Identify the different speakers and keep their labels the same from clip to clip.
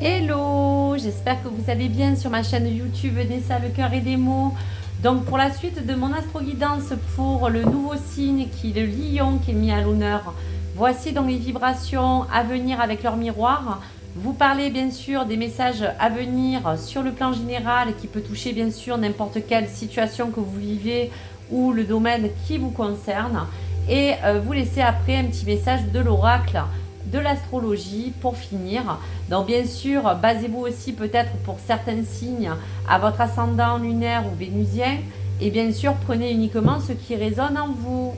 Speaker 1: Hello, j'espère que vous allez bien sur ma chaîne YouTube Nessa le cœur et des mots. Donc pour la suite de mon astro-guidance pour le nouveau signe qui est le lion qui est mis à l'honneur, voici donc les vibrations à venir avec leur miroir. Vous parlez bien sûr des messages à venir sur le plan général qui peut toucher bien sûr n'importe quelle situation que vous vivez ou le domaine qui vous concerne. Et vous laissez après un petit message de l'oracle de l'astrologie pour finir. Donc bien sûr, basez-vous aussi peut-être pour certains signes à votre ascendant lunaire ou vénusien. Et bien sûr, prenez uniquement ce qui résonne en vous.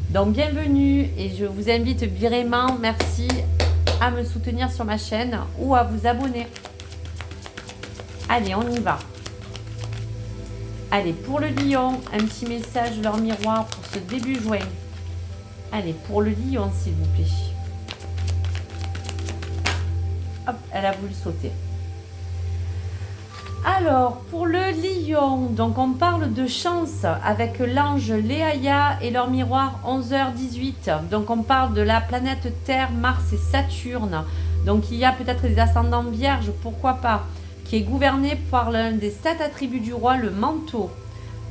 Speaker 1: Donc bienvenue et je vous invite vraiment, merci à me soutenir sur ma chaîne ou à vous abonner. Allez, on y va. Allez, pour le lion, un petit message de leur miroir pour ce début juin. Allez, pour le lion, s'il vous plaît. Hop, elle a voulu sauter. Alors, pour le lion, donc on parle de chance avec l'ange Léaïa et leur miroir 11h18. Donc on parle de la planète Terre, Mars et Saturne. Donc il y a peut-être des ascendants vierges, pourquoi pas, qui est gouverné par l'un des 7 attributs du roi, le manteau.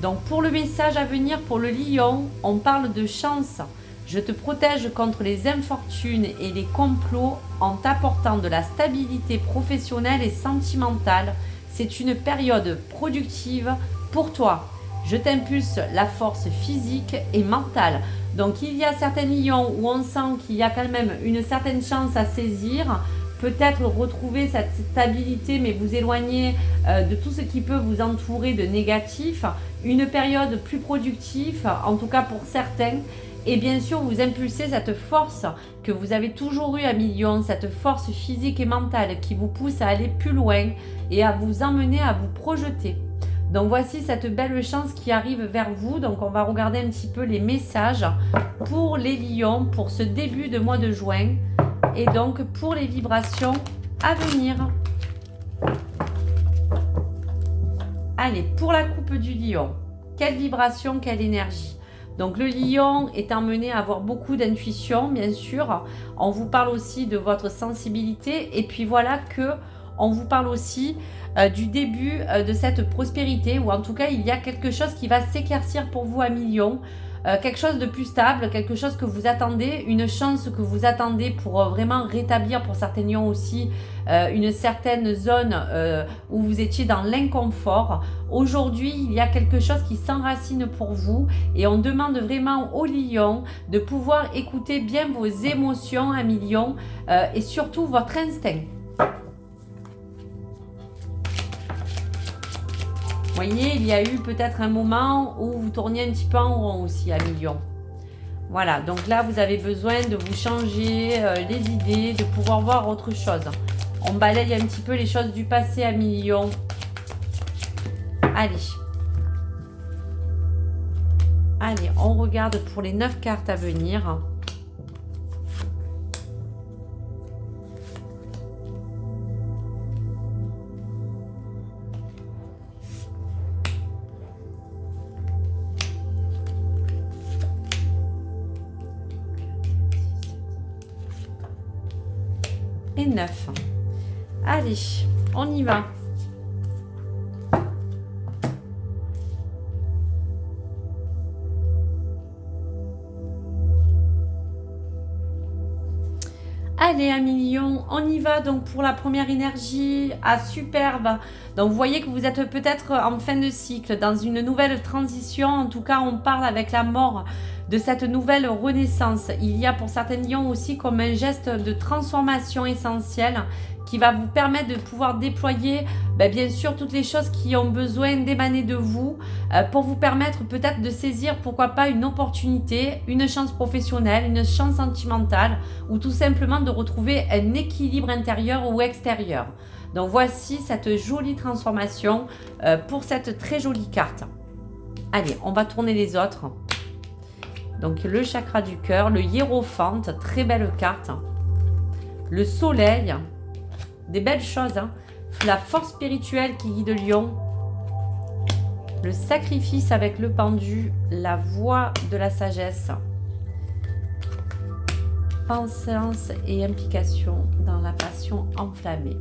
Speaker 1: Donc pour le message à venir pour le lion, on parle de chance. Je te protège contre les infortunes et les complots en t'apportant de la stabilité professionnelle et sentimentale. C'est une période productive pour toi. Je t'impulse la force physique et mentale. Donc il y a certains lions où on sent qu'il y a quand même une certaine chance à saisir. Peut-être retrouver cette stabilité mais vous éloigner de tout ce qui peut vous entourer de négatif. Une période plus productive, en tout cas pour certains. Et bien sûr, vous impulsez cette force que vous avez toujours eue à millions, cette force physique et mentale qui vous pousse à aller plus loin et à vous emmener à vous projeter. Donc voici cette belle chance qui arrive vers vous. Donc on va regarder un petit peu les messages pour les lions pour ce début de mois de juin et donc pour les vibrations à venir. Allez, pour la coupe du lion, quelle vibration, quelle énergie? Donc le lion est emmené à avoir beaucoup d'intuition, bien sûr. On vous parle aussi de votre sensibilité. Et puis voilà que on vous parle aussi du début de cette prospérité. Ou en tout cas, il y a quelque chose qui va s'éclaircir pour vous à millions. Quelque chose de plus stable, quelque chose que vous attendez, une chance que vous attendez pour vraiment rétablir pour certains lions aussi une certaine zone où vous étiez dans l'inconfort. Aujourd'hui, il y a quelque chose qui s'enracine pour vous et on demande vraiment aux lions de pouvoir écouter bien vos émotions à millions et surtout votre instinct. Vous voyez, il y a eu peut-être un moment où vous tourniez un petit peu en rond aussi à millions. Voilà, donc là, vous avez besoin de vous changer les idées, de pouvoir voir autre chose. On balaye un petit peu les choses du passé à millions. Allez. Allez, on regarde pour les 9 cartes à venir. Et 9. Allez, on y va. Allez, un million, on y va donc pour la première énergie. Ah, superbe. Donc, vous voyez que vous êtes peut-être en fin de cycle, dans une nouvelle transition. En tout cas, on parle avec la mort de cette nouvelle renaissance. Il y a pour certains lions aussi comme un geste de transformation essentielle qui va vous permettre de pouvoir déployer bien sûr toutes les choses qui ont besoin d'émaner de vous pour vous permettre peut-être de saisir pourquoi pas une opportunité, une chance professionnelle, une chance sentimentale ou tout simplement de retrouver un équilibre intérieur ou extérieur. Donc voici cette jolie transformation pour cette très jolie carte. Allez, on va tourner les autres. Donc le chakra du cœur, le hiérophante, très belle carte. Le soleil, des belles choses, hein. La force spirituelle qui guide le lion. Le sacrifice avec le pendu, la voix de la sagesse. Pensance et implication dans la passion enflammée.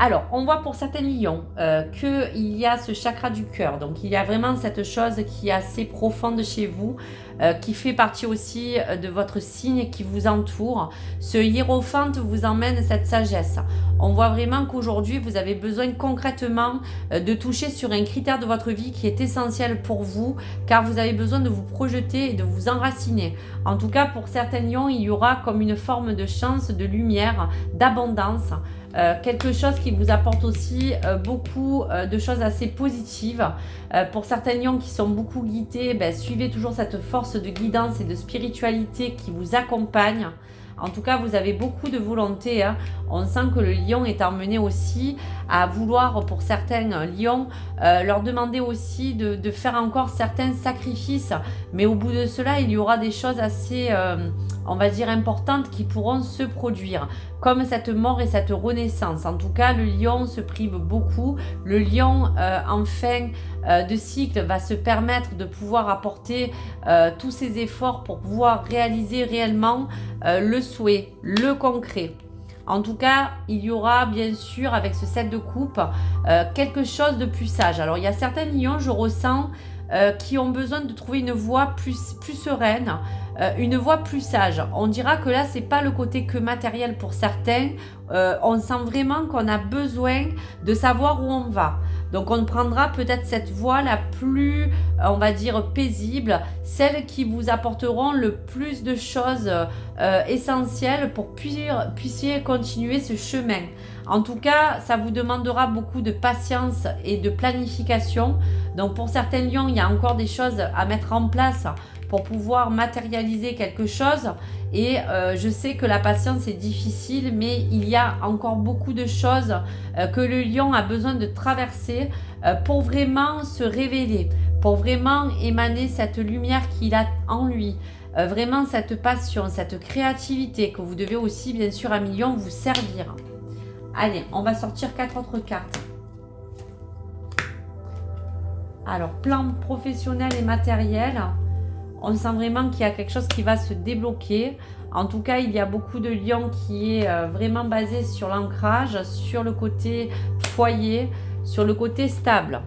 Speaker 1: Alors, on voit pour certains lions qu'il y a ce chakra du cœur. Donc, il y a vraiment cette chose qui est assez profonde chez vous, qui fait partie aussi de votre signe qui vous entoure. Ce hiérophante vous emmène cette sagesse. On voit vraiment qu'aujourd'hui, vous avez besoin concrètement de toucher sur un critère de votre vie qui est essentiel pour vous, car vous avez besoin de vous projeter et de vous enraciner. En tout cas, pour certains lions, il y aura comme une forme de chance, de lumière, d'abondance. Quelque chose qui vous apporte aussi beaucoup de choses assez positives. Pour certains lions qui sont beaucoup guidés, suivez toujours cette force de guidance et de spiritualité qui vous accompagne. En tout cas, vous avez beaucoup de volonté. On sent que le lion est emmené aussi à vouloir, pour certains lions, leur demander aussi de faire encore certains sacrifices. Mais au bout de cela, il y aura des choses assez, on va dire, importantes qui pourront se produire. Comme cette mort et cette renaissance. En tout cas, le lion se prive beaucoup. Le lion, en fin de cycle, va se permettre de pouvoir apporter tous ses efforts pour pouvoir réaliser réellement le souhait, le concret. En tout cas, il y aura bien sûr avec ce 7 de coupe quelque chose de plus sage. Alors il y a certains lions, je ressens, qui ont besoin de trouver une voie plus sereine, une voie plus sage. On dira que là, c'est pas le côté que matériel pour certains. On sent vraiment qu'on a besoin de savoir où on va. Donc on prendra peut-être cette voie la plus, on va dire, paisible, celle qui vous apporteront le plus de choses essentielles pour puissiez continuer ce chemin. En tout cas, ça vous demandera beaucoup de patience et de planification. Donc pour certains lions, il y a encore des choses à mettre en place pour pouvoir matérialiser quelque chose. Et je sais que la patience est difficile, mais il y a encore beaucoup de choses que le lion a besoin de traverser pour vraiment se révéler, pour vraiment émaner cette lumière qu'il a en lui. Vraiment cette passion, cette créativité que vous devez aussi, bien sûr, à million vous servir. Allez, on va sortir 4 autres cartes. Alors, plan professionnel et matériel. On sent vraiment qu'il y a quelque chose qui va se débloquer. En tout cas, il y a beaucoup de lions qui est vraiment basé sur l'ancrage, sur le côté foyer, sur le côté stable.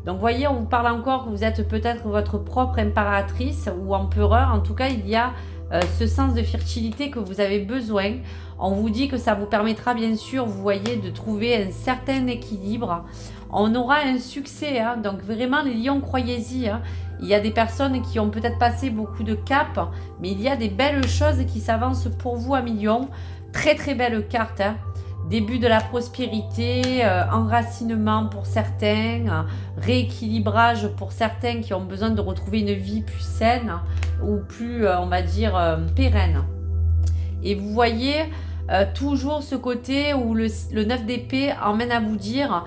Speaker 1: Donc, vous voyez, on vous parle encore que vous êtes peut-être votre propre impératrice ou empereur. En tout cas, il y a ce sens de fertilité que vous avez besoin. On vous dit que ça vous permettra, bien sûr, vous voyez, de trouver un certain équilibre. On aura un succès, hein. Donc vraiment, les lions, croyez-y, hein. Il y a des personnes qui ont peut-être passé beaucoup de caps, mais il y a des belles choses qui s'avancent pour vous à millions. Très très belle carte, hein. Début de la prospérité, enracinement pour certains, rééquilibrage pour certains qui ont besoin de retrouver une vie plus saine ou plus, on va dire, pérenne. Et vous voyez toujours ce côté où le 9 d'épée emmène à vous dire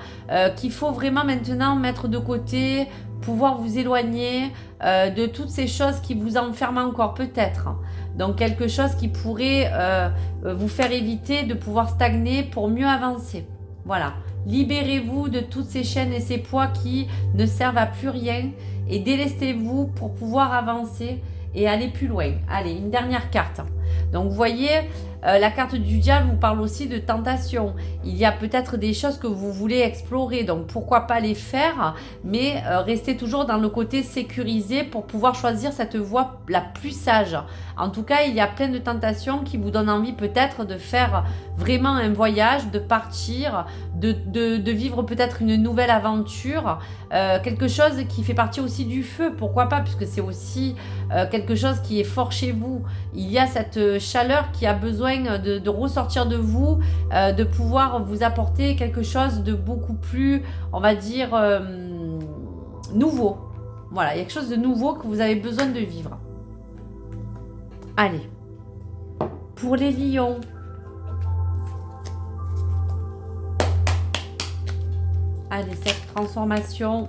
Speaker 1: qu'il faut vraiment maintenant mettre de côté, pouvoir vous éloigner de toutes ces choses qui vous enferment encore peut-être. Donc quelque chose qui pourrait vous faire éviter de pouvoir stagner pour mieux avancer. Voilà, libérez-vous de toutes ces chaînes et ces poids qui ne servent à plus rien et délestez-vous pour pouvoir avancer et aller plus loin. Allez, une dernière carte. Donc vous voyez, la carte du diable vous parle aussi de tentation. Il y a peut-être des choses que vous voulez explorer, donc pourquoi pas les faire, mais restez toujours dans le côté sécurisé pour pouvoir choisir cette voie la plus sage. En tout cas, il y a plein de tentations qui vous donnent envie peut-être de faire vraiment un voyage, de partir, de vivre peut-être une nouvelle aventure, quelque chose qui fait partie aussi du feu, pourquoi pas, puisque c'est aussi quelque chose qui est fort chez vous. Il y a cette chaleur qui a besoin de ressortir de vous, de pouvoir vous apporter quelque chose de beaucoup plus, on va dire, nouveau. Voilà, il y a quelque chose de nouveau que vous avez besoin de vivre. Allez, pour les lions, allez, cette transformation,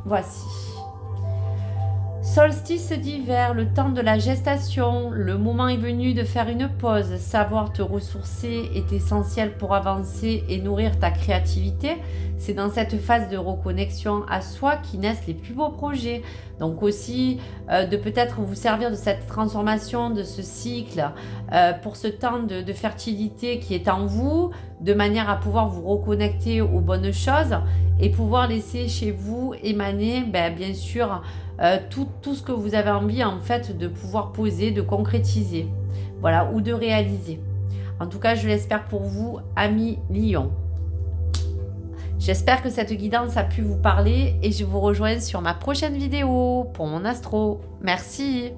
Speaker 1: voici. Solstice d'hiver, le temps de la gestation, le moment est venu de faire une pause. Savoir te ressourcer est essentiel pour avancer et nourrir ta créativité. C'est dans cette phase de reconnexion à soi qui naissent les plus beaux projets. Donc aussi de peut-être vous servir de cette transformation, de ce cycle pour ce temps de fertilité qui est en vous, de manière à pouvoir vous reconnecter aux bonnes choses et pouvoir laisser chez vous émaner bien sûr tout ce que vous avez envie en fait de pouvoir poser, de concrétiser, voilà, ou de réaliser. En tout cas, je l'espère pour vous, amis Lion. J'espère que cette guidance a pu vous parler et je vous rejoins sur ma prochaine vidéo pour mon astro. Merci.